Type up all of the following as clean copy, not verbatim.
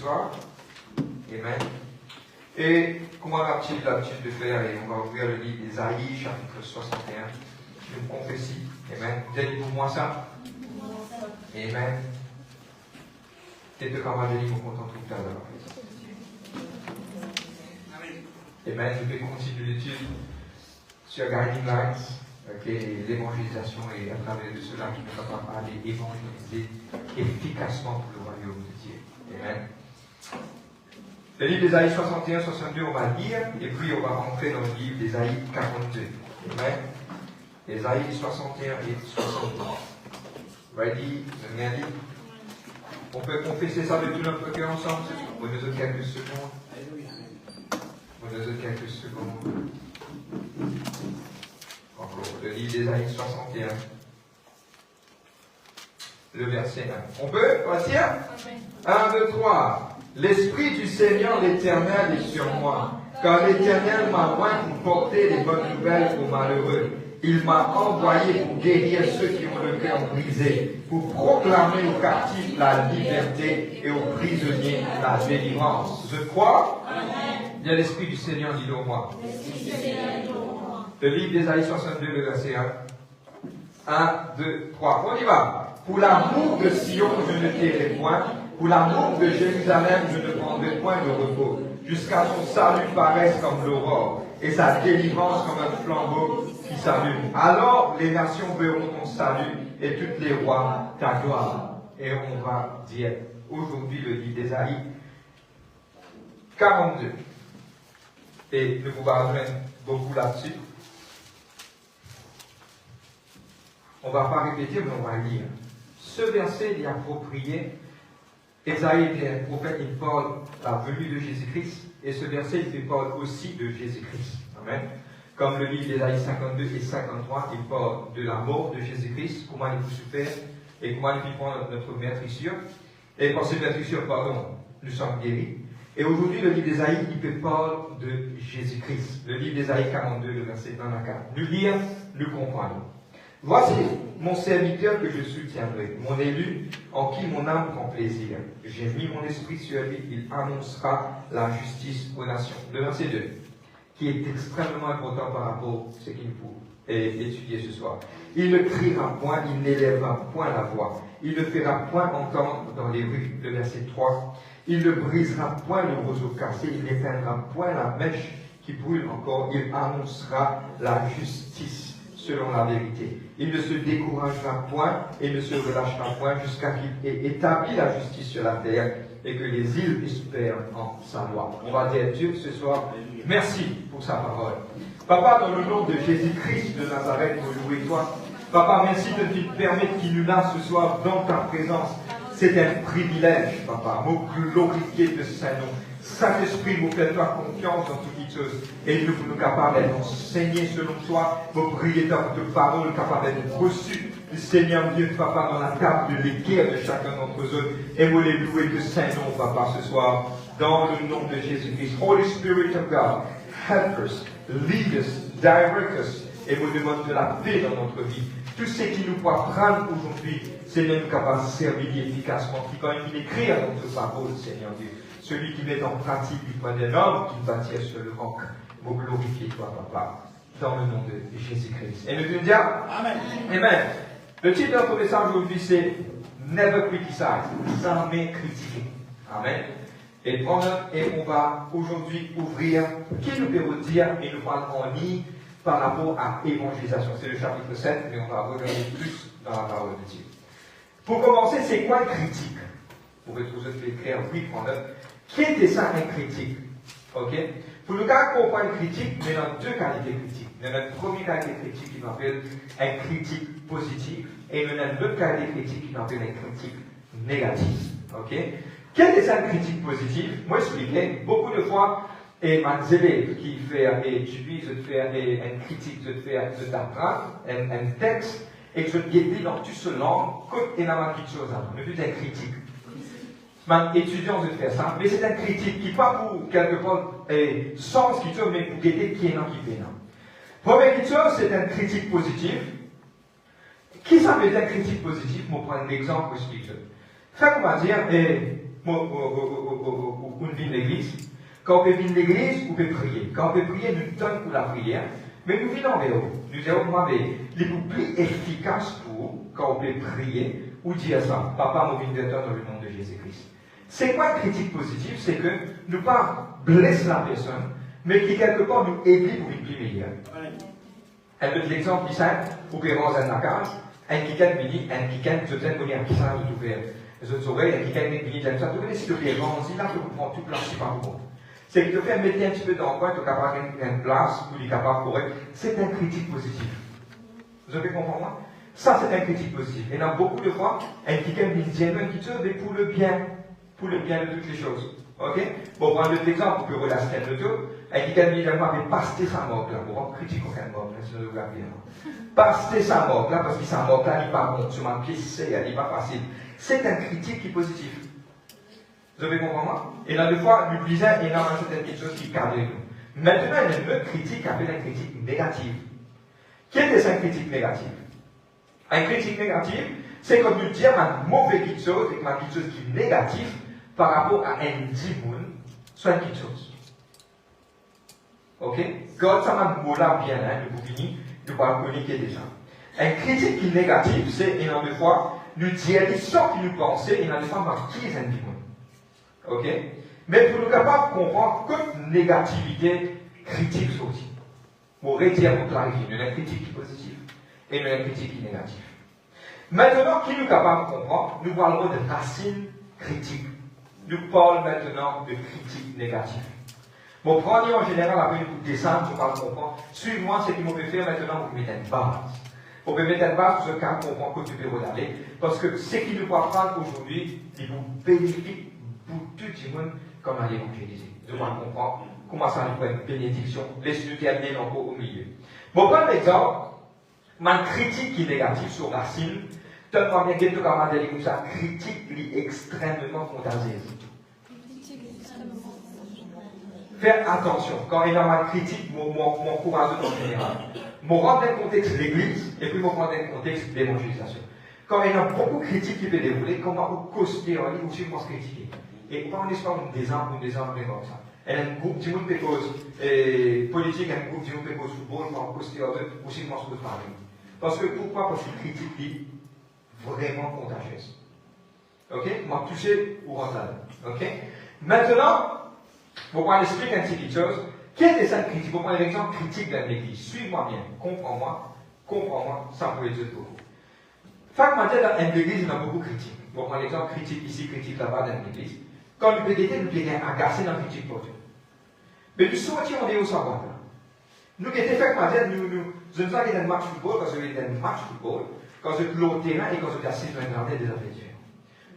soir. Amen. Et comme on a l'habitude de faire, et on va ouvrir le livre d'Ésaïe, chapitre 61. Une prophétie. Amen. Vous avez dit pour moi ça? Amen. Peut-être que moi, je dis, mon content tout à l'heure. Amen. Je vais continuer l'étude sur Guiding Lights, l'évangélisation et à travers de cela qui nous capable d'aller évangéliser efficacement pour le royaume de Dieu. Amen. Le livre d'Ésaïe 61, 62, on va lire, et puis on va rentrer dans le livre d'Ésaïe 42. Amen. Ésaïe 61 et 62. Ready? Ready? On peut confesser ça de tout notre cœur ensemble? Vous nous donne quelques secondes. Vous nous donne quelques secondes. Encore. Le livre d'Ésaïe 61. Le verset 1. On peut? On va dire? 1, 2, 3. L'Esprit du Seigneur l'Éternel est sur moi, car l'Éternel m'a oint pour porter les bonnes nouvelles aux malheureux. Il m'a envoyé pour guérir ceux qui ont le cœur brisé, pour proclamer aux captifs la liberté et aux prisonniers la délivrance. Je crois. Il y a l'Esprit du Seigneur, dit-le moi. Le livre d'Ésaïe 62, le verset 1. 1, 2, 3. On y va. Pour l'amour de Sion, je ne tairai point. Pour l'amour de Jérusalem, je ne prendrai point de repos, jusqu'à son salut paraisse comme l'aurore, et sa délivrance comme un flambeau qui s'allume. Alors les nations verront ton salut, et toutes les rois ta gloire. Et on va dire aujourd'hui le livre d'Ésaïe 42. Et nous vous rejoindre beaucoup là-dessus. On ne va pas répéter, mais on va lire. Ce verset est approprié. Ésaïe était un prophète, il parle la venue de Jésus-Christ, et ce verset, il parle aussi de Jésus-Christ. Amen. Comme le livre d'Ésaïe 52 et 53, il parle de la mort de Jésus-Christ, comment il vous souffert, et comment il prend notre maîtrissure. Et par cette maîtrissure, pardon, nous sommes guéris. Et aujourd'hui, le livre d'Ésaïe, il parle de Jésus-Christ. Le livre d'Ésaïe 42, le verset 1 à 4. Nous lire, nous comprendre. Voici mon serviteur que je soutiendrai, mon élu, en qui mon âme prend plaisir. J'ai mis mon esprit sur lui, il annoncera la justice aux nations. Le verset 2, qui est extrêmement important par rapport à ce qu'il faut étudier ce soir. Il ne criera point, il n'élèvera point la voix. Il ne fera point entendre dans les rues. Le verset 3, il ne brisera point le roseau cassé, il n'éteindra point la mèche qui brûle encore. Il annoncera la justice selon la vérité. Il ne se découragera point et ne se relâchera point jusqu'à qu'il ait établi la justice sur la terre et que les îles espèrent en sa loi. On va dire Dieu ce soir, merci pour sa parole. Papa, dans le nom de Jésus-Christ de Nazareth, nous louons toi. Papa, merci de te permettre qu'il nous là ce soir dans ta présence. C'est un privilège, papa. Vous glorifiez de Saint-Nom. Saint-Esprit, vous faites-toi confiance dans toutes choses. Et nous sommes capables d'enseigner selon toi. Vous priez dans votre parole, capables d'être reçus du Seigneur Dieu, papa, dans la table de l'équerre de chacun d'entre eux. Et vous les louez de Saint-Nom, papa, ce soir, dans le nom de Jésus-Christ. Holy Spirit of God, help us, lead us, direct us. Et vous demandez de la paix dans notre vie. Tout ce qui nous peut prendre aujourd'hui, c'est même capable de servir efficacement. Qui quand il écrit à notre parole, Seigneur Dieu. Celui qui met en pratique du point d'un homme qui bâtit sur le roc. Vous glorifiez toi, papa, dans le nom de Jésus-Christ. Et nous disons Amen. Amen. Le titre de notre message aujourd'hui, c'est Never Criticize. Jamais critiquer. Amen. Et on va aujourd'hui ouvrir qui nous peut dire et nous parle en ligne par rapport à l'évangélisation. C'est le chapitre 7, mais on va regarder plus dans la parole de Dieu. Pour commencer, c'est quoi une critique? Vous pouvez trouver clair, oui, prendre. Qui était ça, un critique? Ok? Pour nous comprendre une critique, il y a deux qualités critiques. Il y a une première qualité critique qui m'appelle une critique positive, et il y a une autre qualité critique qui m'appelle une critique négative. Ok? Quelle est ça, une critique positive? Moi, expliquer, beaucoup de fois, et mes élèves qui font étudier, je fais une critique, je fais d'apprendre un texte, et je guette dans toute ce langue, comme il y a quelque chose à nous. Nous faisons une critique. Les étudiants de faire ça, mais c'est une critique qui pas pour quelque part sens qui mais pour guetter qui est là qui fait là. Première chose, c'est une critique positive. Qui ça veut dire critique positive? Je vais prendre l'exemple pour expliquer. Fait qu'on va dire, on vient de l'église. Quand on peut venir de l'église, on peut prier. Quand on peut prier, nous donnons pour la prière. Mais nous venons vers vous. Nous disons, les plus efficaces pour, quand on peut prier, ou dire ça, Papa, mon vient dans le nom de Jésus-Christ. C'est quoi une critique positive? C'est que nous pas blesser la personne, mais qui quelque part nous aide pour une vie meilleure. Un autre exemple, simple, vous pouvez rendre un cage, un kikan mini, un kikan, vous avez connu un kikan de tout faire. Les autres oreilles, un kikan mini, de ça, vous connaissez, si vous pouvez rendre, là, que vous prenez tout place, c'est pas bon. C'est que tu fais mettre un petit peu dans le coin, tu es capable une place, ou tu es capable de correct. C'est un critique positif. Vous avez compris moi? Ça, c'est un critique positif. Et dans beaucoup de fois, un kikan mini, un petit peu, mais pour le bien de toutes les choses. Ok? Bon, prendre l'autre exemple, vous pouvez relater le tout. Un kikan mini, mais passer sa mort là, pour rendre critique aucun mort, sinon vous l'avez bien. Passer sa mort là, parce que sa mort là, il n'est pas bon, sur ma pièce, il n'est pas facile. C'est un critique qui est positif. Vous avez compris moi? Et là, deux fois, nous disons énormément certaines choses qui cadrent nous. Maintenant, il y a une autre critique qui appelle une critique négative. Qu'est-ce que c'est une critique négative? Une critique négative, c'est quand nous disons une mauvaise chose et quelque chose qui est négatif par rapport à un dimoun, soit une petite chose. Ok? Quand ça m'a dit là bien, nous finissons, nous allons communiquer déjà. Une critique qui est négative, c'est énormément de fois, nous disons les sortes qui nous pensons, et dans des fois, qui est un dimoun. Ok? Mais pour nous capables de comprendre que négativité critique aussi. Pour redire, pour clarifier, nous avons une critique qui est positive et nous avons une critique qui est négative. Maintenant, qui nous capable de comprendre, nous parlerons de racines critiques. Nous parlons maintenant de critique négative. Bon, prenez en général, après nous descendre, je parle de comprendre. Suivez-moi ce qu'il faut faire maintenant, vous mettez une base. Vous pouvez mettre une base sur ce cas, comprendre que tu peux regarder. Parce que ce qui nous va prendre aujourd'hui, il vous bénéficie pour tout le monde comme à l'évangéliser. Je vais comprendre comment ça nous fait une bénédiction. Laisse-nous terminer encore au milieu. Bon, par exemple, ma critique qui est négative sur Racine, tellement bien que tu comme ça, critique est extrêmement contagieuse. Faire attention. Quand il y a ma critique, mon courage en général. Je rentre dans le contexte de l'église et puis je rentre dans le contexte de l'évangélisation. Quand il y a beaucoup de critiques qui peuvent dérouler, quand on va coster en ligne, aussi on va se critiquer. Et quand on est pas des armes comme ça. Il y a un groupe qui nous cause politique, un groupe qui nous cause football, on va coster en deux, aussi on va se parler. Parce que pourquoi? Parce que la critique est vraiment contagieuse. Ok? On va toucher ou rentrer. Ok? Maintenant, pour qu'on explique un petit chose, quelle est cette critique? Pour prendre l'exemple critique de l'église. Suis-moi bien, comprends-moi, ça peut être pour vous. Chaque matin dans une église, il y a beaucoup de critiques. Pour prendre l'exemple critique ici, critique là-bas dans l'église. Quand nous pédétons, nous sommes agacés dans la critique pour Dieu. Mais nous sortions en dehors savoir. Nous qui étions chaque matin, je ne sais pas qu'il y a un match football, parce qu'il y a un match football, quand je suis au terrain et quand je suis assis dans un jardin des affaires différentes.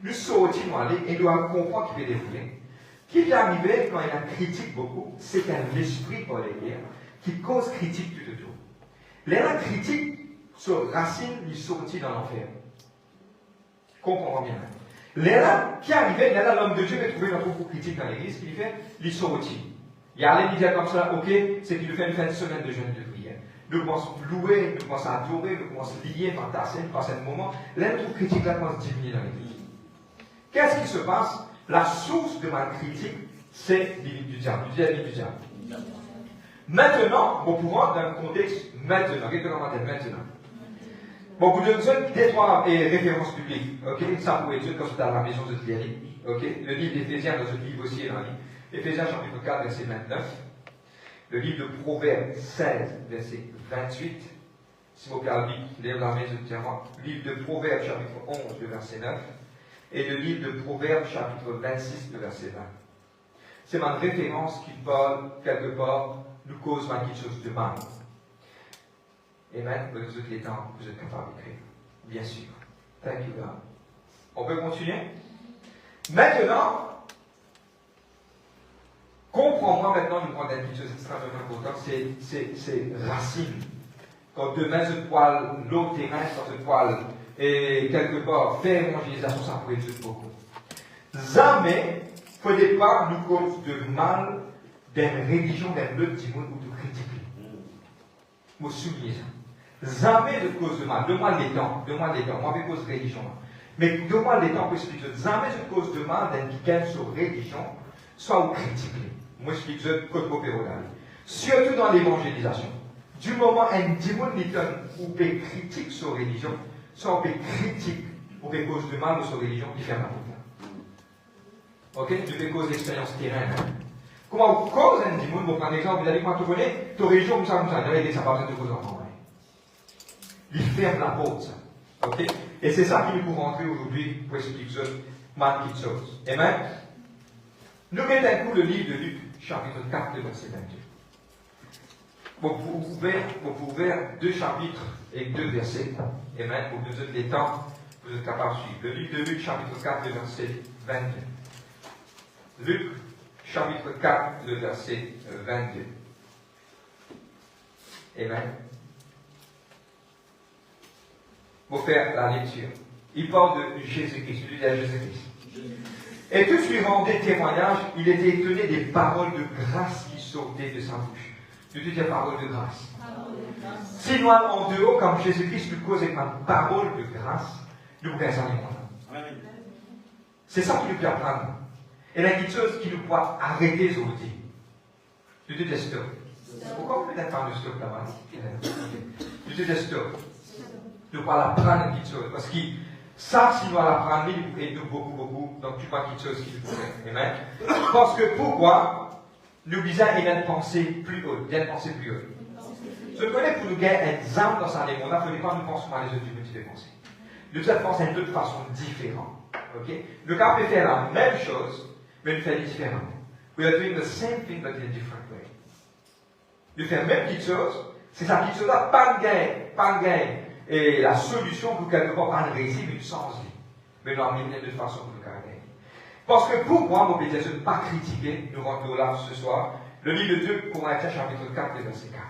Nous sortions aller et nous allons comprendre qu'il peut dérouler. Ce qui est arrivé quand il y a critique beaucoup, c'est un esprit pour les guerres qui cause critique tout autour. La critique sur racine, il sortit dans l'enfer. Comprends bien. Là, qui arrivait, là, l'homme de Dieu qui a trouvé notre groupe critique dans l'église, qu'il fait, il sortit. Il y a allé dire comme ça, ok, c'est qu'il fait une fin de semaine de jeûne de prière. Nous commençons à louer, nous commençons à adorer, nous commençons à lier, fantasmer, passer un moment. Là, notre critique là commence à diminuer dans l'église. Qu'est-ce qui se passe? La source de ma critique, c'est l'île du diable. Je dis l'île du diable. Maintenant, on pourra dans le contexte maintenant. Qu'est-ce qu'on va dire maintenant? Bon, vous donne des trois références publiques. Ok, ça pour étudier quand c'est à la maison de Thierry. Ok, le livre d'Éphésiens dans ce livre aussi est dans le livre. Éphésiens chapitre 4, verset 29. Le livre de Proverbes 16, verset 28. Si vous regardez, lire la maison de Thierry. Le livre de Proverbes chapitre 11, verset 9. Et le livre de Proverbes chapitre 26, verset 20. C'est ma référence qui parle quelque part nous cause quelque chose de mal. Amen. Vous êtes les temps, vous êtes capables d'écrire. Bien sûr. Thank you God. On peut continuer? Maintenant, comprends-moi maintenant, nous prenons une chose extrêmement importante, c'est racine. Quand demain je poil l'autre terrain, quand je poil et quelque part faire évangélisation, ça pourrait être beaucoup. Jamais, il ne faudrait pas nous cause de mal d'une religion, d'un autre monde ou de critiquer. Vous soulignez ça. Jamais de cause de mal. Donne-moi les temps. Moi, je cause religion. Mais demande les temps pour expliquer. Jamais une cause demande d'un quelqu'un sur religion, soit ou critiquer. Moi, je explique de côté opéral. Surtout dans l'évangélisation. Du moment où un démon ou peut critique sur religion, soit on peut critique ou peut cause demande sur religion, il fait ma ok? Tu fais cause d'expérience terrain. Comment vous cause un démon? Pour prendre exemple, vous allez quand tu connais, ta religion comme ça, ça n'a pas besoin de cause en il ferme la porte, ça. Ok? Et c'est ça qui nous pour rentrer aujourd'hui pour expliquer mal quelque chose. Amen? Nous mettons un coup le livre de Luc, chapitre 4, verset 22. Vous pouvez deux chapitres et deux versets. Amen? Pour nous donner des temps, vous êtes capables de suivre. Le livre de Luc, chapitre 4, verset 22. Luc, chapitre 4, le verset 22. Amen. Pour faire la lecture. Il parle de Jésus-Christ, celui de Jésus-Christ. Et tout lui rendait témoignage, il était étonné des paroles de grâce qui sortaient de sa bouche. De toutes les paroles de grâce. Si nous en dehors, comme Jésus-Christ nous cause avec une parole de grâce, nous pouvons s'en aller. C'est ça qui nous peut apprendre. Et il y a quelque chose qui nous peut arrêter aujourd'hui. De toutes les stop. Pourquoi vous ne pas de stop là-bas? De toutes les stop. Nous pouvons apprendre quelque chose. Parce que ça, si nous l'apprendre, il nous aide beaucoup. Donc tu vois quelque chose qui nous peut. Amen. Parce que pourquoi nous disons qu'il y a une pensée plus haute. Il y a une pensée plus haute. Je connais pour nous gagner un exemple dans sa monde, il ne faut pas nous penser comme les autres du de penser. Nous devons penser d'une autre façon différente. Okay? Le cas peut faire la même chose, mais nous faire différemment. We are doing the same thing but in a different way. Nous faisons même petite chose, c'est ça petite chose-là, pas de gain, et la solution pour quelque part pas de réussir, mais sans vie. Mais nous amener de façon pour nous gagner. Parce que pourquoi, mon pété, ne pas critiquer, nous rentrons là ce soir, le livre de 2 Corinthiens, chapitre 4, verset 4.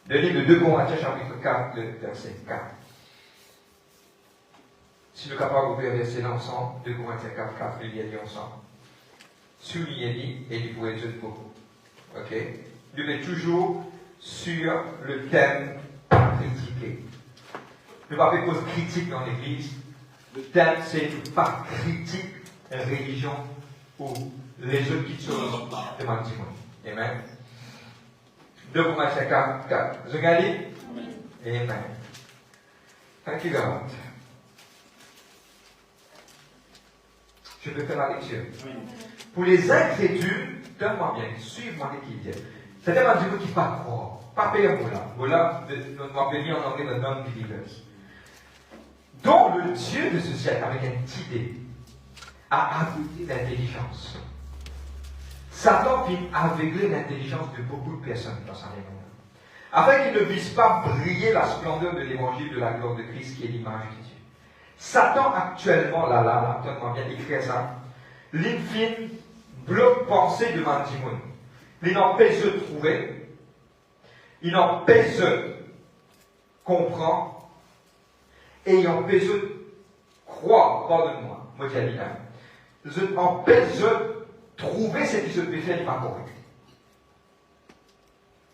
Le livre de 2 Corinthiens, chapitre 4, verset 4. Si nous sommes capables d'ouvrir verset ensemble, 2 Corinthiens 4, 4, nous lisons ensemble. Soulignez-les et nous pourrez dire beaucoup. Ok? Nous mettons toujours sur le thème critiquer. Nous ne pas faire cause critique dans l'église. Le thème, c'est pas critique une religion ou les autres petites choses de ma témoin. Amen. 2 Corinthiens 4, 4. Vous regardez? Amen. Thank you, God. Je peux faire la lecture. Pour les incrédules, donne-moi bien, suivez-moi ce qu'il dit. C'est un Dieu qui ne pas croire. Pas payer pour là. Voilà, on va appeler en anglais le non-believers. Dont le Dieu de ce siècle, avec un petit dé, a aveuglé l'intelligence. Satan vient aveugler l'intelligence de beaucoup de personnes dans sa vie. Afin qu'ils ne puissent pas briller la splendeur de l'évangile de la gloire de Christ qui est l'image de Dieu. Satan actuellement, là, donne-moi bien écrire ça, l'infime bloque pensée de Mandimoun. Il n'empêche de trouver, il n'empêche de comprendre, et il empêche de croire, pardonne-moi, moi je dis là, il empêche de trouver ce qui se peut faire, il n'est pas correct.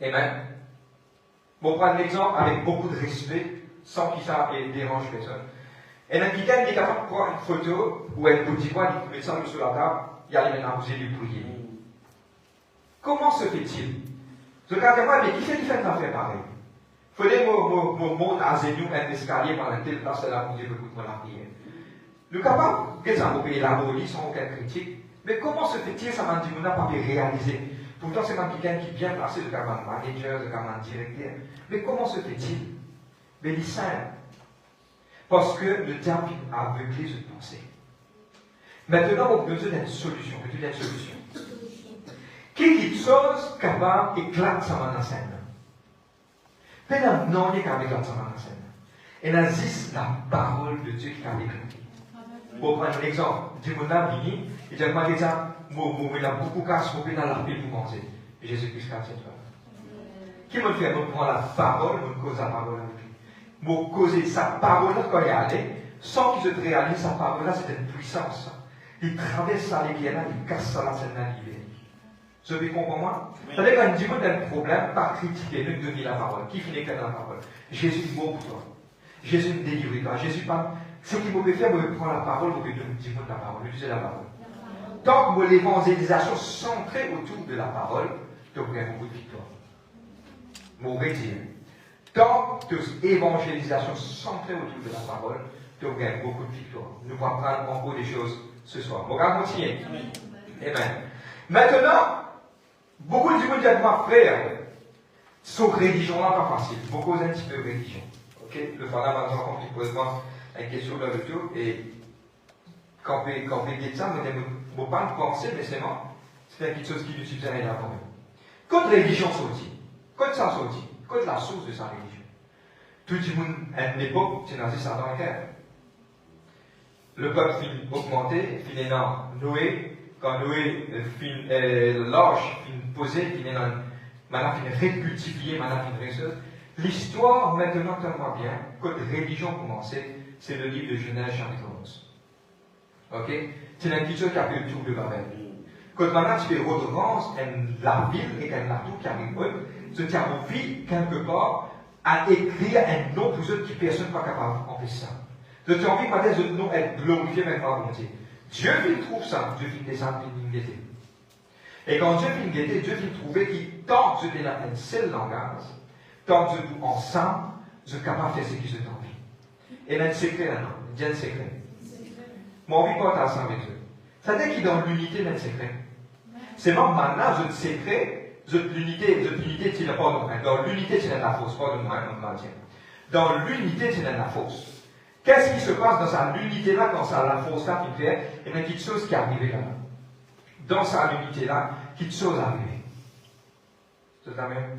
Amen. Bon, prendre l'exemple avec beaucoup de respect, sans qu'il ça dérange personne. Et un quelqu'un qui est capable de prendre une photo ou un petit point, il met ça sur la table, il allait maintenant vous lui prier. Comment se fait-il? Je regarde moi, mais qui fait une affaire pareille? Il faudrait me monter à genoux un escalier pendant telle place là pour dire écoute-moi la prière. Le capable, qu'est-ce qu'on peut élaborer sans aucune critique, mais comment se fait-il, ça m'a dit, on n'a pas pu réaliser? Pourtant, c'est quelqu'un qui est bien placé, le camarade manager, le camarade directeur. Mais comment se fait-il? Mais il est simple. Parce que le diable a aveuglé cette pensée. Maintenant, on a besoin d'une solution. Une solution. Quelque chose capable d'éclater sa main en scène. Maintenant, non, il est capable d'éclater sa main en scène. Et là, c'est la parole de Dieu qui a éclaté. Pour prendre un exemple, Dimona vini, il dit que moi, il a beaucoup de casse pour dans la ville pour manger. Jésus-Christ a cette parole. Qui me fait? On prend la parole, on cause la parole avec lui. Pour causer sa parole quand il est allé, sans qu'il se réalise, sa parole là, c'est une puissance. Il traverse ça, les là, il casse ça, la scène là, il est. Vous avez compris moi? C'est-à-dire quand il dit qu'on a un problème, pas critiquer, nous donner la parole. Qui finit avec la parole? Jésus est mort pour toi. Jésus me délivre toi. Jésus pas. Ce qui me fait, me prendre la parole pour que Dieu me dise la parole, me dise la parole. Tant que l'évangélisation centrée autour de la parole, tu auras beaucoup de victoire. Mauvais dire. Tant que l'évangélisation centrée autour de la parole, tu auras beaucoup de victoire. Nous allons prendre encore des choses ce soir. On va continuer. Amen. Maintenant, beaucoup de gens disent, ma frère, cette religion-là, pas facile. Beaucoup un petit peu de religion. Ok? Le frère m'a dit qu'on pose une question dans le tour et quand on dit ça, je ne peux pas penser, mais c'est quelque chose qui nous subsiste là quand même. Quand la religion sortit, quand ça sortit, quand la source de sa religion, tout le monde, à une époque, c'est dans ça dans la terre. Le peuple finit augmenté, finit dans Noé, quand Noé l'arche finit posée, finit dans, maintenant finit récultifiée, maintenant finit réseau. L'histoire, maintenant, tellement bien, quand la religion commençait, c'est le livre de Genèse, chapitre 11. Ok? C'est une petite chose qui a fait le tour de Babel. Quand maintenant tu fais redevance, la ville et la tour qui arrive, tu as envie, quelque part, à écrire un nom pour ceux qui personne pas capable de faire ça. Tu as envie, peut-être, ce nom être glorifié même par mon Dieu. Dieu vient trouver ça, Dieu vient descendre, vient guetter. Et quand Dieu vient guetter, Dieu vient trouver qu'il, tant que tu es dans un seul langage, tant que tu es ensemble, tu es capable de faire ce qui se t'envie. Et là, un secret là-dedans, il y a un secret. Mon envie pas ensemble avec eux. Ça veut dire qu'il est dans l'unité d'un secret. C'est même maintenant, je secret, l'unité, tu n'as pas dans l'unité, tu n'as la force, pas de moi, on maintient. Dans l'unité, tu n'as la force. Qu'est-ce qui se passe dans sa unité-là, quand ça la force-là qui fait, et bien, quelque chose qui est arrivé là. Dans sa unité-là, quelque chose est arrivé. C'est la même.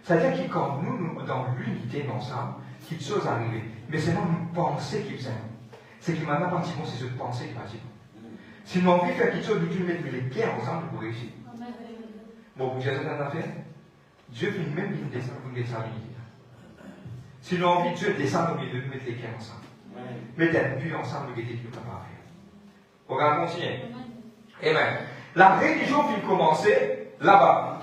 C'est-à-dire que quand nous, dans l'unité, ensemble, quelque chose est arrivé. Mais c'est non une pensée qui faisait. C'est que maintenant, quand c'est cette pensée qui va dire. Si nous avons envie de faire quelque chose, nous devons mettre les pieds ensemble pour réussir. Bon, vous avez cette affaire? Dieu finit même de descendre pour mettre sa unité. Si nous avons envie de Dieu descendre, nous devons mettre les pieds ensemble. Mettez les pieds ensemble, nous devons être capables de faire. On va continuer. Amen. La religion finit de commencer là-bas.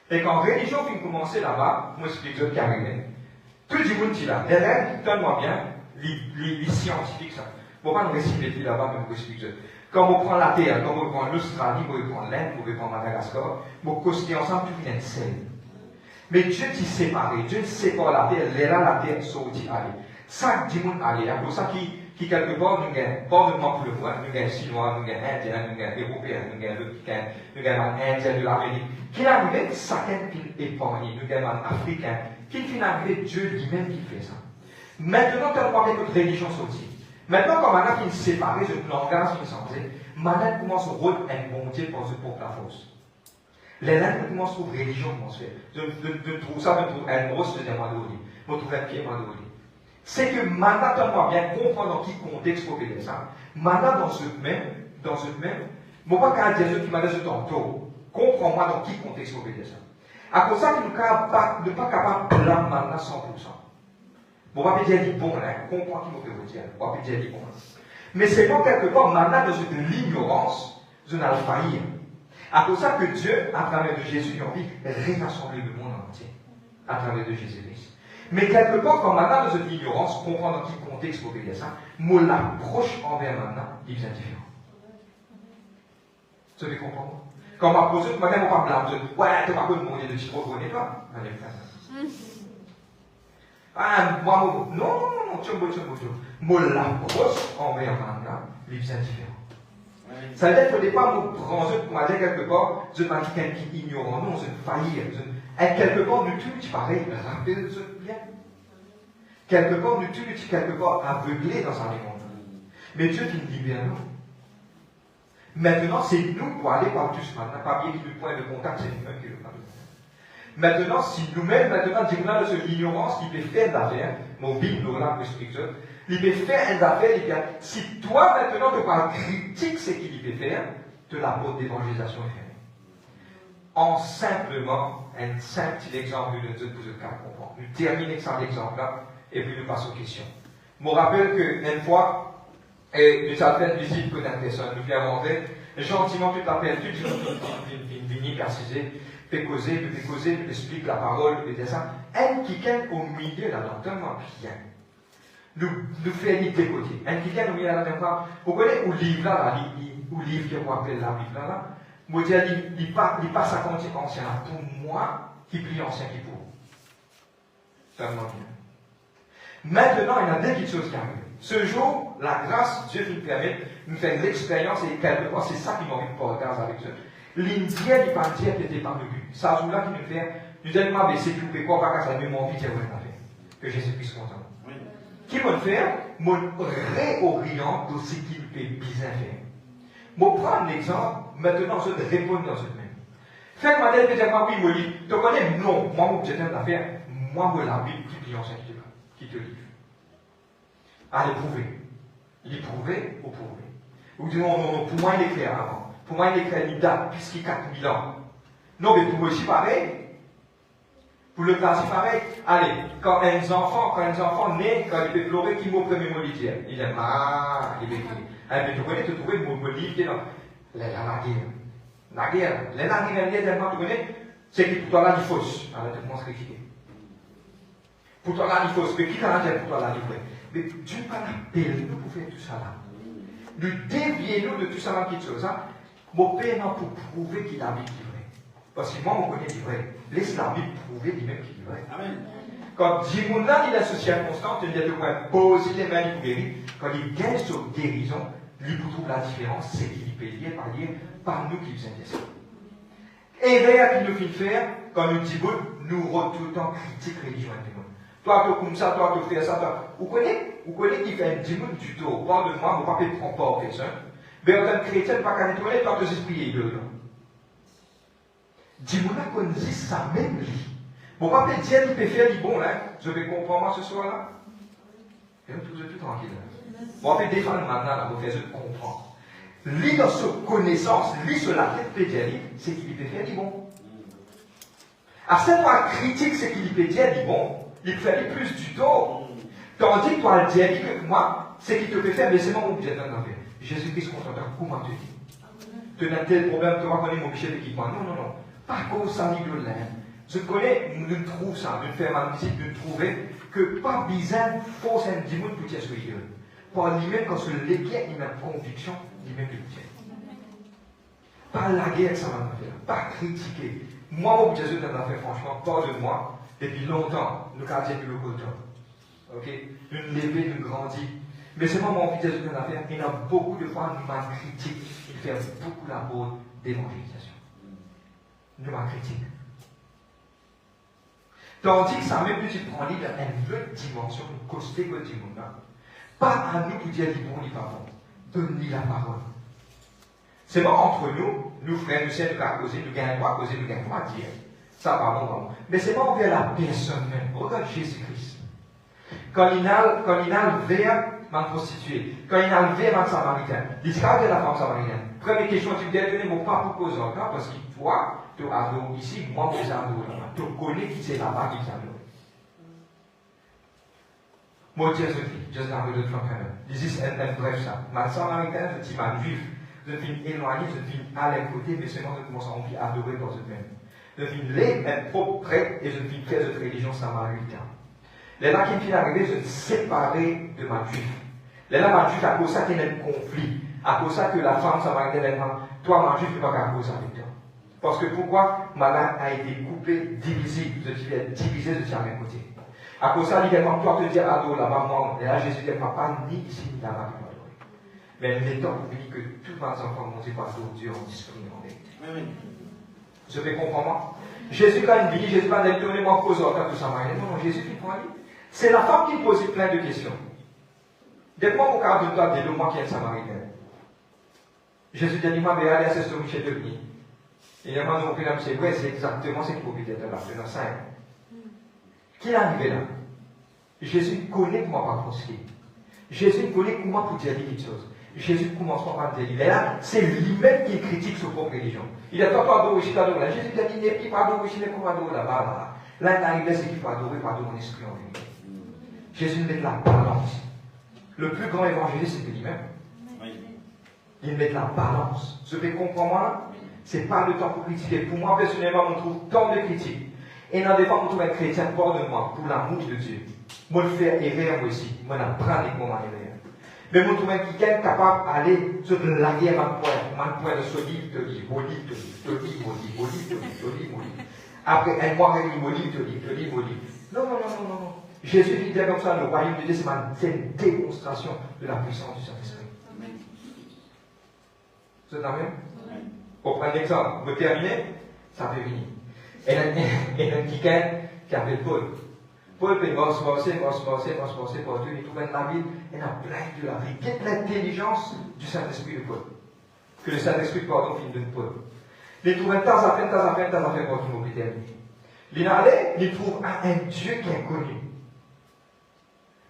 Et quand la religion finit de commencer là-bas, moi, je explique ce qui arrive. Tout le monde dit là, les règles, donne-moi bien, les scientifiques, ça. Bon, pas nous réciter là-bas, mais vous expliquer. Quand on prend la Terre, quand on prend l'Australie, on prend l'Inde, on prend Madagascar, on costé ensemble, tout vient de seul. Mais Dieu t'y séparé, Dieu sépare la Terre, là, la Terre sortit aller. Ça, du monde aller, c'est pour ça qui quelque part, nous avons, pas seulement pour le voir, nous avons Chinois, nous avons Indiens, nous avons Européens, nous avons Africains, nous avons Indiens de l'Amérique, qui arrivé, chacun qui épargné, nous avons Africains, qui finit arrivé, Dieu lui-même qui fait ça. Maintenant, tu as parlé de notre religion sortie. Maintenant, quand Mana finit séparé, ce langage qui est censé, Mana commence à rôle un bon Dieu pour la force. Les langues commencent à trouver religion, comment se fait. Je trouve ça, je trouve un gros, je dis moi d'où je trouve un pied, moi d'où c'est que Mana, tellement bien comprendre dans quel contexte pour faire ça. Mana, dans ce même, moi pas qu'à dire ce qui m'a dit tantôt, comprends-moi dans quel contexte pour faire ça. À cause de ça, nous ne sommes pas capables de plaindre Mana 100%. Bon, on va dire dit bon, là, comprends qui m'a fait dire. On va dire dit bon. Mais c'est pas quelque part, maintenant, de l'ignorance, je n'ai pas faillir. À cause de ça que Dieu, à travers de Jésus, il a envie de rassembler le monde entier. À travers de Jésus-Christ. Mais quelque part, quand maintenant, de l'ignorance, comprendre dans quel contexte pour dire ça, moi, l'approche envers maintenant, il est différent. Vous devez comprendre? Quand on m'a posé, madame, on va blâmer. Ouais, t'es pas connu, mon Dieu, tu ne reconnais pas. Ah, moi, non, tu me l'approche envers maintenant, il est différent. Ça veut dire qu'il ne faut pas me prendre pour dire quelque part, je m'en dis quelqu'un qui ignorant, non, je faillir. Et quelque part, nous tous, pareil, rappelez ce bien. Quelque part, nous tous, quelque part, aveuglés dans sa réponse. Mais Dieu qui nous libère nous. Maintenant, c'est nous pour aller par tous maintenant, pas bien qu'il nous point de contact, c'est nous-mêmes qui le faisons. Maintenant, si nous-mêmes, maintenant, disons de l'ignorance qui peut faire d'affaires, mon Bible, nous l'a expliqué, il peut faire une affaire, si toi, maintenant, tu parles critique ce qu'il peut faire, de la porte d'évangélisation est fermée. En simplement, un simple petit exemple de Dieu pour ce cas comprendre. Nous terminons avec cet exemple-là, et puis nous passons aux questions. Je me rappelle qu'une fois, nous avons fait une visite pour une personne, nous avons rentré, gentiment, tu t'appelles, tu dis, nous venons préciser, fait causer, tu expliques la parole, tu fais ça. Elle qui est au milieu là-dedans, tellement bien. nous faire l'idée de côté. Un qui vient nous dire à la même fois, vous connaissez où livre là, où livre qui on appelle la Bible là, moi dire, il passe à compter ancien là, pour moi, qui plie ancien qui pour. Seulement bien. Maintenant, il y a deux petites choses qui arrivent. Ce jour, la grâce, Dieu nous permet de faire l'expérience et quelquefois, c'est ça qui m'a envie de porter avec Dieu. L'Indien, il partit qui était par le but. Ça, c'est là qui nous fait, nous allons m'abaisser tout, et quoi, pas ça, même envie de dire, que Jésus-Christ content. Oui. Qui va faire, me réorient de ce qu'il peut bien faire. Je prends un exemple, maintenant, je vais répondre dans ce même. Fait que madame peut dire, oui, moi, tu connais, non, moi, je t'aime l'affaire, moi, je la Bible qui plie en qui te livre. Allez, prouver. Il prouver ou prouver. Vous dites, non, pour moi, il est clair avant. Pour moi, il est clair, il date, puisqu'il y a 4000 ans. Non, mais pour moi aussi, pareil. Pour le classe, pareil. Allez, quand un enfant naît, quand il peut pleurer, qui mot premier mot dit? Il dit, ah, il est écrit. Mais tu connais, tu trouves le mot livre qui est dans la guerre. La guerre. La guerre, tu connais, c'est que pour toi, là, il faut. Alors, tu commences à critiquer. Pour toi, là, il faut. Mais qui t'a dit pour toi, là, il faut? Mais Dieu pas l'appel nous pour faire tout ça là. Nous dévier-nous de tout ça là, quelque chose. Mon père n'a pour prouver qu'il a Bible qui est vrai. Parce que moi, on connaît du vrai. Laisse la Bible prouver lui-même qu'il est vrai. Amen. Quand Dimouna il associe à constante, il y a de quoi poser les mains pour guérir. Quand il gagne sur guérison, lui trouve la différence, c'est qu'il peut lire par nous qui nous intéressons. Et rien qu'il nous fait faire, quand nous disons, nous retournons critique religion. Toi, tu comme ça, toi, tu fais ça, toi. Vous connaissez qui fait un dimanche du tout, parle de moi, vous ne pouvez pas prendre part aux personnes. Mais en tant que chrétien, pas qu'à nettoyer, toi, tu esprits dedans. Dimanche, qu'on dit ça même, lui. Vous ne pouvez pas dire qu'il peut faire du bon, là. Je vais comprendre moi ce soir-là. Et nous, tous tranquille. Vous pouvez défendre maintenant, là, vous faites comprendre. Lui, dans sa connaissance, lui, sur la tête peut dire, c'est qu'il peut faire du bon. À cette fois, critique, c'est qu'il peut dire du bon. Il peut faire plus du tort. Tandis que toi, le dire que moi, c'est qu'il te peut faire, mais c'est moi mon budget dans la vie. Jésus-Christ content, comment te dit? Tu as tel problème, tu vas connaître mon budget d'équipement. Non. Pas cause ça, ni de l'air. Je connais, nous trouvons ça, nous faisons ma visite, nous trouvons que pas bizarre, force un dimanche pour dire ce qu'il veut. Pour lui-même, quand c'est l'équerre, il a une conviction, lui-même le tient. Pas la guerre, ça va faire. Pas critiquer. Moi, mon budget dans la vie, franchement, pas de moi. Depuis longtemps, nous avons dit le côté. Ok? Une levée, une grandie. Mais c'est moi mon envie de dire une affaire. Il y a beaucoup de fois, nous m'en critique. Il fait beaucoup la bonne d'évangélisation. Nous m'en critique. Tandis que ça même plus prend dans une autre dimension, une costée que du monde. Pas à nous pour dire du bon, ni pas bon. Donne-lui la parole. C'est pas entre nous frères, nous sommes à causer, nous gagnons à causer, nous gagnons à dire. Ça va bon. Mais c'est pas envers la personne même. Regarde Jésus-Christ. Quand il a vers ma prostituée, quand il a vers ma samaritaine, il dit de la femme samaritaine. Première question, tu me dis, donner mon pas pour cause encore, parce que toi, tu adores ici, moi, je adore là-bas. Tu connais qui c'est là-bas qui t'adore. Moi, Dieu, je suis un peu de temps quand même. This un bref ça. Ma samaritaine, je dis ma juive. Je suis éloigné, je suis à l'écouter, mais seulement je commence à adorer dans ce même. Je suis un propre prêtre et je suis prêtre de religion samaritaine. Les là qui me arrivé, je me séparer de ma juive. Les là, ma juive, à cause de ça qu'il y a un conflit. À cause de ça que la femme samaritaine, elle dit, toi, ma juive, tu ne peux pas à cause avec toi. Parce que pourquoi ma langue a été coupée, divisée, je suis divisé, je suis à mes côtés. À cause de ça, il dit, toi, te dire, adore là-bas, moi, et là, Jésus dit, papa, ni ici, ni là-bas, tu vas adorer. Mais mettons pour dire que tous mes enfants montés par Dieu en discipline en vérité. Je vais comprendre. Jésus, quand il dit, Jésus va donner moi cause en tout ça. Non, Jésus qui prend lui. C'est la femme qui pose plein de questions. Depuis mon cas de toi, dis-le moi qui est Samaritain. Jésus dit, moi, mais allez à ce story chez Denis. Et il m'a demandé, c'est vrai, c'est exactement ce qu'il faut peut-être là, c'est dans 5. Qui est arrivé là? Jésus connaît comment pas conseiller. Jésus connaît comment pour dire quelque chose. Jésus commence par dire, mais là, c'est lui-même qui critique sa propre religion. Il a pas adorer, je t'adore là. Jésus dit, il n'est pas adorer, je n'ai pas adorer là-bas. Là, il arrive, c'est qu'il faut adorer par mon esprit en vérité. Jésus met la balance. Le plus grand évangéliste, c'est lui-même. Il met la balance. Je vais comprendre, ce n'est pas le temps pour critiquer. Pour moi, personnellement, on trouve tant de critiques. Et dans des fois, on trouve un chrétien, pardonne-moi, pour l'amour de Dieu. Moi, je fais erreur, moi aussi. Moi, j'apprends les moments erreur. Mais moi, je trouve quelqu'un capable d'aller sur la guerre à mon point de ce livre, te dit, mon livre, te dit, te dit, mon livre, mon livre, te dit, te dit, mon livre. Après un mois, il dit, mon livre, te dit, te dit, mon livre. Non, non, non, non, non. Jésus dit comme ça, le royaume de Dieu, c'est une démonstration de la puissance du Saint-Esprit. Vous êtes d'accord? Pour prendre l'exemple, vous terminez, ça peut venir. Et il y a quelqu'un qui appelle Paul. Paul peut se passer partout, il trouve la vie, il a plein de la vie, il a plein d'intelligence du Saint-Esprit de Paul. Que le Saint-Esprit, pardon, finit de Paul. Il trouve un temps à faire, pour tout le monde terminer. Il allait, il trouve un Dieu qui est connu.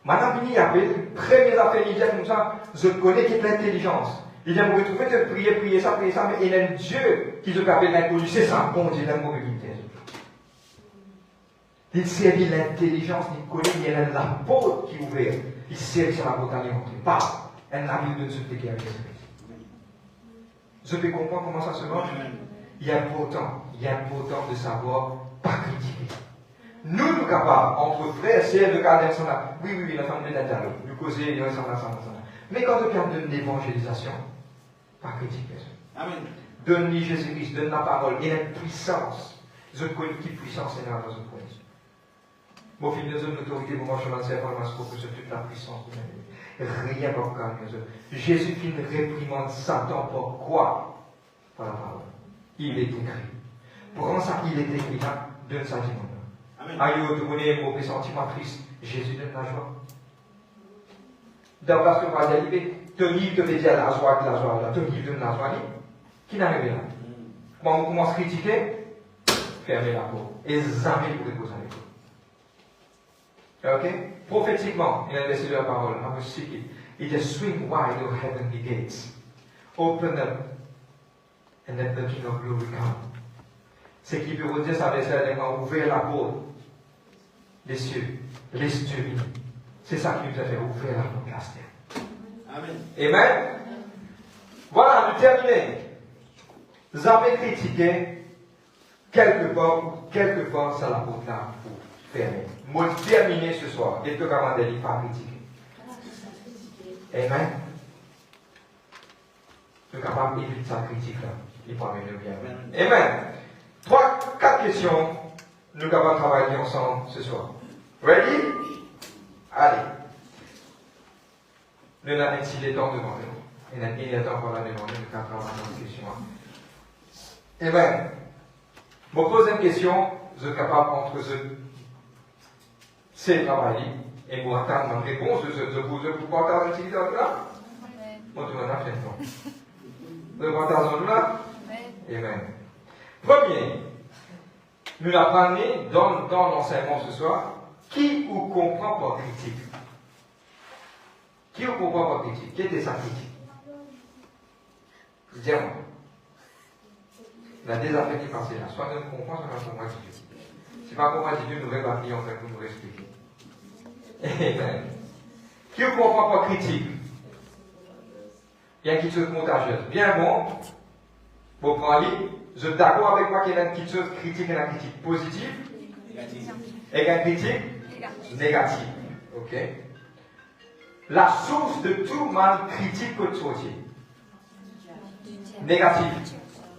Maintenant, il appelle, première affaire, il dit comme ça, je connais qui est l'intelligence. Il vient me retrouver, de prier ça, mais il y a un Dieu qui se appelle l'inconnu. C'est ça, bon Dieu, l'amour de l'unité. Il servit l'intelligence, il connaît, il y a l'apôtre qui est ouvert. Il servit sur la montagne entrée. Pas un ami de ce qui est avec Jésus-Christ. Je peux comprendre comment ça se marche. Il est important de savoir pas critiquer. Nous sommes capables, entre frères et sœurs, de garder ensemble. Oui, la famille est là, nous causer, nous sommes ensemble. Mais quand on parle de l'évangélisation, pas critiquer. Donne-lui Jésus-Christ, donne la parole, il y a une puissance. Je connais qui puissance est dans notre point. Mon fils, nous avons l'autorité pour marcher dans le serpent, pour que toute la puissance de la vie. Rien pour calmer. Jésus qui réprimande Satan, pourquoi? Par la parole. Il est écrit. Pour ça, il est écrit là, donne sa vie. Aïe, vous connaissez un mauvais sentiment triste. Jésus donne la joie. Dans parce que va arriver, ton livre te fait dire la joie, là. Ton livre donne la joie. Qui n'arrive là? Quand on commence à critiquer, fermez la porte. Et jamais vous reposez avec vous. Ok? Prophétiquement, il a laissé la parole. I was seeking. It just swing wide your heavenly gates. Open up. And let the King of Glory come. C'est qui peut vous dire, ça veut dire ouvrir la porte des cieux. Les cieux. C'est ça qui nous a fait ouvrir la porte de la terre. Amen. Amen. Voilà, nous terminons. Vous avez critiqué quelque part, ça la porte là pour fermer. Moi, terminer ce soir. Et que comment il ne pas critiquer. Amen. Nous sommes capables d'éviter sa critique là. Il faut amener le bien. Amen. 4 questions. Nous allons travailler ensemble ce soir. Ready? Allez. Nous avons ainsi les temps devant nous. Il y a des temps pour la demander. Nous allons travailler dans les questions. Amen. Mon deuxième question, je suis capable entre eux. C'est travailler. Et vous attendre une réponse. Je vous partage un petit peu là. Moi, tu m'en as fait non. Vous partage là. Amen. Premier, nous apprenons dans l'enseignement ce soir, qui vous comprend par critique? Qui vous comprend par critique? Qui était sa critique? Dis-moi. La désaffaire qui est passée là, soit nous comprenons, soit nous comprenons Dieu. Si pas comprendre Dieu, nous devons pas en fait pour nous expliquer. Amen. Qui vous comprend par critique? Il y a une petite chose contagieuse. Bien bon, vous prenez. Je suis d'accord avec moi qu'il y a une petite chose critique et une critique positive. Et une critique négative. Ok? La source de tout mal critique que tu retiens. Négative.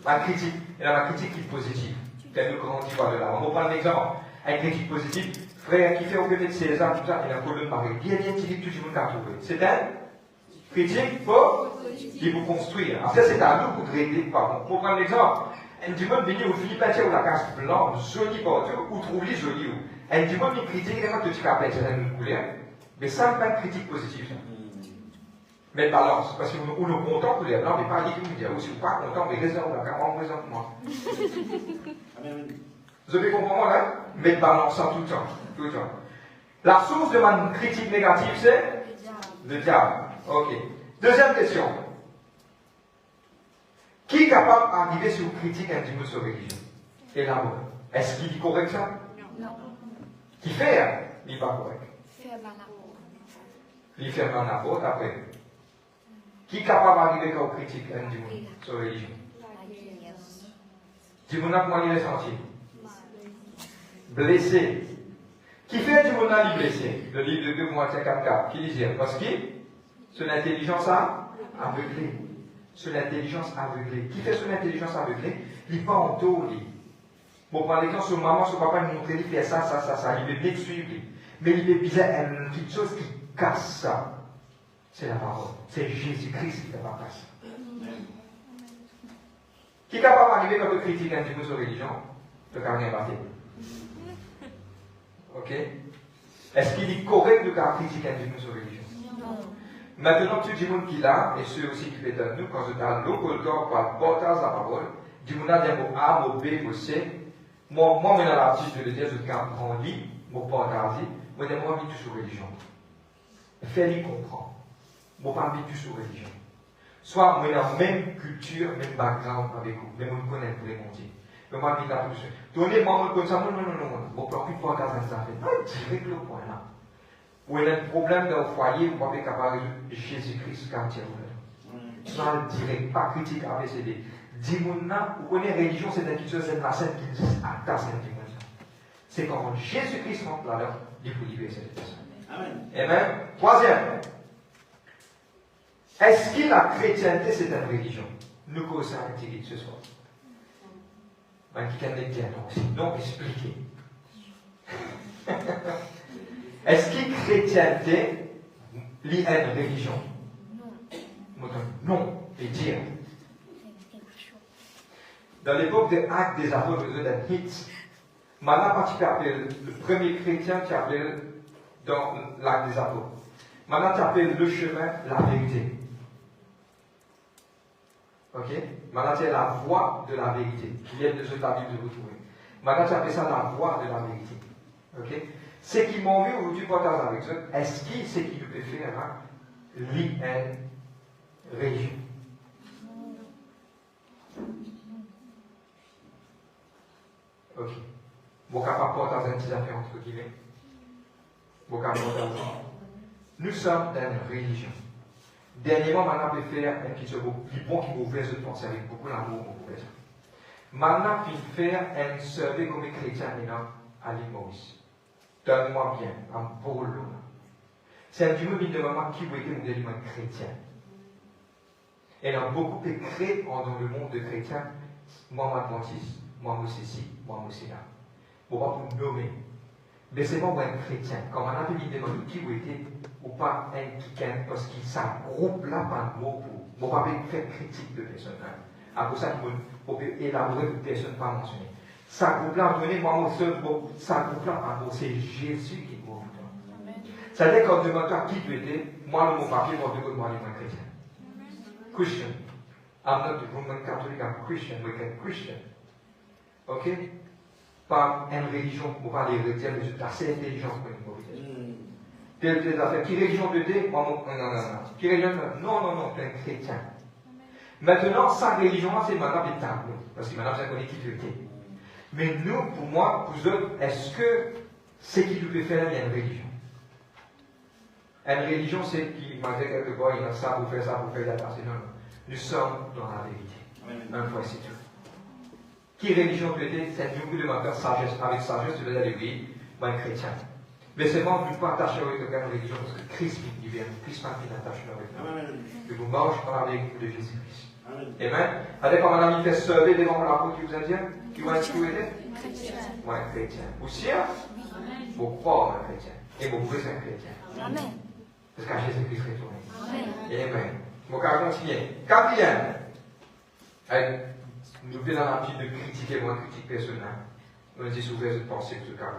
La critique. Et la critique qui est positive. Quel grand histoire de là. On va prendre un exemple. Une critique positive. Frère qui fait au côté de César, tout ça, il a un colonne pareil. Bien, tout le monde a trouvé. C'est un critique qui vous construire. Après, c'est à nous pour régler. Pardon. Pour prendre l'exemple. Un dimanche, venu au Philippin, ou la casse blanche, jolie partout, ou trouve-les jolie. Un dimanche, il critique, il y a un petit capet, c'est une couleur. Mais ça, pas une critique positive. Mais balance, parce qu'on est content pour les blancs, mais pas les dire. Ou si vous n'êtes pas content, mais réserve la caméra, présente moi. Vous avez compris là? Mais balance ça tout le temps. Tout le temps. La source de ma critique négative, c'est le diable. Ok. Deuxième question. Qui est capable d'arriver sur une critique individuelle sur la religion? Et là, est-ce qu'il dit correct ça? Non. Qui fait? Il n'est pas correct. Il fait un apôtre après. Qui est capable d'arriver quand on critique individuelle sur la religion? Dis-moi comment il est senti. Blessé. Qui fait du monde à blessé? Le livre de 2 Corinthiens 4, qui disait, parce que c'est l'intelligence aveuglée. C'est l'intelligence aveuglée. Qui fait son intelligence aveuglée? Il n'est pas en taux. Bon, par exemple, son maman, son papa nous montrait, il fait ça, il veut bien suivre. Mais il est bizarre, quelque chose qui casse ça. C'est la parole. C'est Jésus-Christ qui fait pas ça. Qui est capable d'arriver quand on critique un petit peu sur la religion? Le carnet battu. Ok? Est-ce qu'il est correct de critiquer un petit peu sur la religion? Non. Maintenant, tout le monde qui l'a, et ceux aussi qui fait de nous, quand je parle l'eau, corps par portage la parole, du monde a des mots A, mots B, mots C. Moi, je dans l'habitude de le dire, je comprends lui, mon partage, moi, je m'en tout sur la religion. Fais-lui comprendre. Moi, pas tout sur la religion. Soit moi, dans la même culture, même background avec vous, mais on connaît pour les monter. Mais moi, je dis là, donnez-moi comme ça, non, bon, pour plus partager ça, fait direct le point là. Où il y a un problème dans le foyer, vous pouvez capable de Jésus-Christ quand il est ouvert. Pas direct, pas critique, ABCD. Dis-moi, vous connaissez la religion, c'est quelque chose, c'est la scène qui dit à ta scène. C'est quand Jésus-Christ rentre là-dedans, il faut libérer cette personne. Amen. Amen. Troisième. Est-ce que la chrétienté, c'est une religion? Nous causons un petit ce soir. Qui can dire non, expliquez. Est-ce que chrétienté est une religion? Non. Et dire. Dans l'époque des actes des apôtres de Hit, maintenant, quand tu appelles le premier chrétien, tu appelles dans l'acte des apôtres. Maintenant, tu appelles le chemin la vérité. Ok? Maintenant, c'est la voie de la vérité. Qui vient de ce la Bible de retrouver. Maintenant, tu appelles ça la voie de la vérité. Ok? Ce qui m'ont vu aujourd'hui, partage avec eux, est-ce que ce qui peut faire l'IN religion? Ok. Vous pouvez partager un petit affaire entre guillemets. Vous pouvez partager. Nous sommes dans une religion. Dernièrement, maintenant, on peut faire un petit peu plus bon qui vous ouvre de penser avec beaucoup d'amour, beaucoup de ça. Maintenant, on peut faire un survey comme les chrétiens à l'île Maurice. Donne-moi bien, un beau lot. C'est un Dieu qui demande qui vous êtes un élément chrétien. Et il y a beaucoup de créés dans le monde de chrétiens. Moi, adventiste, moi, ceci, moi, là. Pour pas vous nommer. Mais c'est moi un chrétien. Quand on a pu me demander qui vous êtes, ou pas un quelqu'un, parce qu'il s'agroupe là par mot pour pas faire critique de personne. À pour ça qu'il faut élaborer une personne pas mentionnée. Ça groupe là, donnez moi mon seul mot, ça groupe là par mot, c'est Jésus qui est mort. C'est-à-dire qu'on demande à qui tu étais, moi le mot papier, moi je demande moi chrétien. Christian. I'm not a Roman Catholic, I'm Christian, we can Christian. Ok? Pas une religion, pour pas les chrétiens, mais c'est assez intelligent pour une mauvaise. Telle affaire. Qui religion tu étais? Non. Qui religion? Non, tu es un chrétien. Maintenant, sa religion, c'est maintenant des tableaux. Parce que maintenant, vous connaissez qui tu étais. Mais nous, pour moi, pour vous autres, est-ce que ce qui nous peut faire, il y a une religion? Une religion, c'est qui m'a dit quelque part, il y a ça pour faire la personne. Non. Nous sommes dans la vérité. Un fois, c'est tout. Qui religion tu étais? C'est nous qui demandons sagesse. Avec sagesse, tu veux dire, oui, moi, un chrétien. Mais c'est moi qui ne pas attacher avec la religion parce que Christ il vient. Christ m'a fait attaché avec nous. Que vous marchez par la vérité de Jésus-Christ. Amen. Allez, comme un ami fait sauver devant l'apôtre qui vous a dit, qui va être chrétien. Moi, un chrétien. Aussi, vous croire un chrétien. Et vous pouvez être un chrétien. Amen. Parce qu'à Jésus-Christ retourné. Amen. Bon, on va continuer. Quatrième. Nous venons dans l'habitude de critiquer, moi, critique personnelle. Nous disons souvent de penser que ce cas.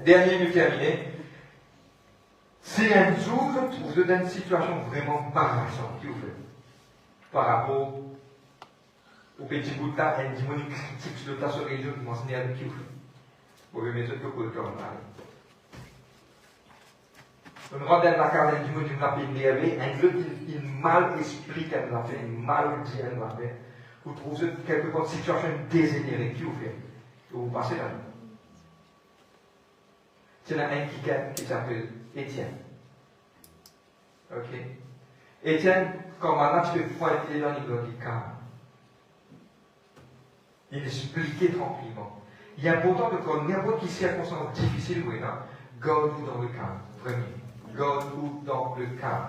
Dernier, nous terminer. Si un jour vous êtes dans une situation vraiment embarrassante, qui vous fait par rapport au petit bout de temps, un démon critique sur le tas sur les religion qui m'enseigne avec qui vous fait. Vous pouvez mettre le code comme ça. On rentre dans la case d'un démon qui m'a fait énerver, un autre il mal explique qu'elle l'a fait, il mal dit qu'elle l'a fait. Vous trouvez quelque part une situation désespérée, qui vous fait? Vous passez là. C'est là un qui s'appelle Étienne. Ok? Étienne, comme un tu peux pointer dans le calme. Il expliquait tranquillement. Il est important de connaître n'importe quelle circonstance difficile, oui, non? garde-vous dans le calme. Premier, garde-vous dans le calme.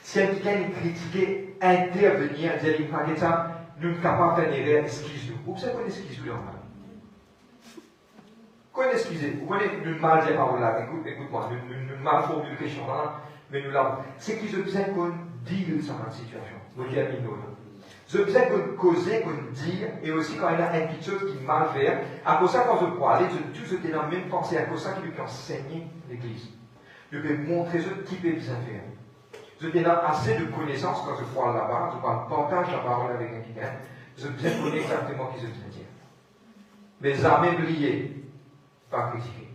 Si quelqu'un est critiqué, intervenir, dire, il parle de ça, nous ne sommes pas faire une erreur, excuse-nous. Vous savez qu'on excuse-nous en mal. Qu'on excuse, vous connaissez, nous mal dire par là, écoute-moi, nous mal formule la question là, mais nous l'avons. C'est qu'ils ont besoin qu'on dise sur notre situation. Nous terminons là. Ils ont besoin qu'on cause, qu'on dise, et aussi quand il y a une petite chose qui mal fait, à cause ça, quand je parle, tous ceux qui ont la même pensée, à cause ça, qui lui enseigner l'église. Je vais montrer ce qui peut bien faire. Je ai assez de connaissances quand je parle là-bas, je partage la parole avec quelqu'un, je bien connais exactement ce que je veux dire. Mais jamais oublier, pas critiquer.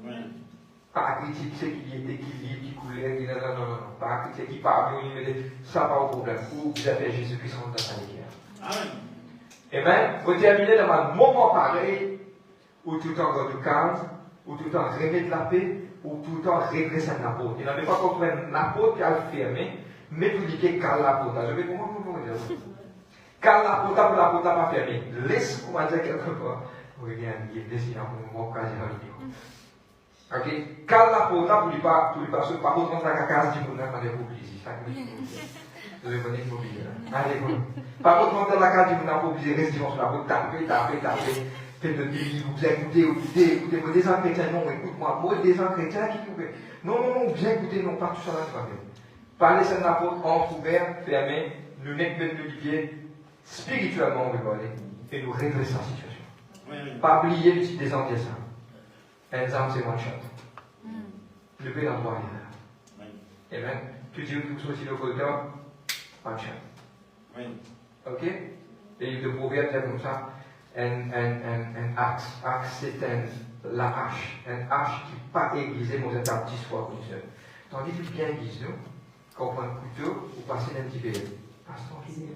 Oui. Pas critiquer ce qui était, qui coulait, qui non, pas critiquer qui parle, ça pas au problème. Ou vous avez Jésus-Christ en dans sa lumière. Et même, vous terminez dans un moment pareil, où tout le temps dans le calme, où tout le temps remettre la paix, ou tout le temps redresser un apôtre. Il n'avait pas compris un apôtre qui a fermé, mais tout dit que cal l'apôtre. Je vais comment dire. Cal l'apôtre pour l'apôtre pas fermé. Laisse, comment dire quelque part. Regarde, il est laissé dans mon cas, j'ai la vidéo. Ok? Cal l'apôtre pour lui pas se par contre dans la case du monde, quand il est obligé. Ça que je vais venir m'oublier. Allez, bon. Par contre, dans la case du monde, on est obligé de rester sur l'apôtre, taper. Faites de vie, vous écoutez, vous des gens chrétiens, non, écoute-moi, moi, des gens chrétiens qui pouvaient. Non, bien écoutez, non, pas tout ça dans le parler sur l'apôtre, entre ouvert, fermé, nous mettre le pied, spirituellement, on veut parler, et nous redresser la situation. Oui. Pas oublier le petit des anglais, ça. Un exemple, c'est one shot. Le paix d'endroit est là. Et bien, tu dis que vous aussi le côté, one shot. Oui. Ok? Et le proverbe dit comme ça. Un axe. Axe, c'est la hache. Un hache qui n'est pas aiguisée, mais vous êtes à 10 fois plus seul. Tandis que bien aiguisé, quand on prend un couteau, vous passez d'un petit peu. Parce qu'il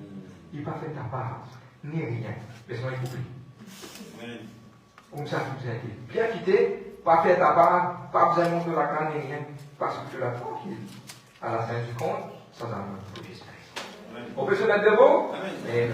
n'est pas fait ta part, ni rien. Mais sinon, il faut plus. Comme ça, vous êtes bien quitté, pas fait ta part, pas besoin de monter la canne, ni rien. Parce que tu l'as tranquille. À la fin du compte, ça n'a pas de Jésus-Christ. On peut se mettre debout? Amen.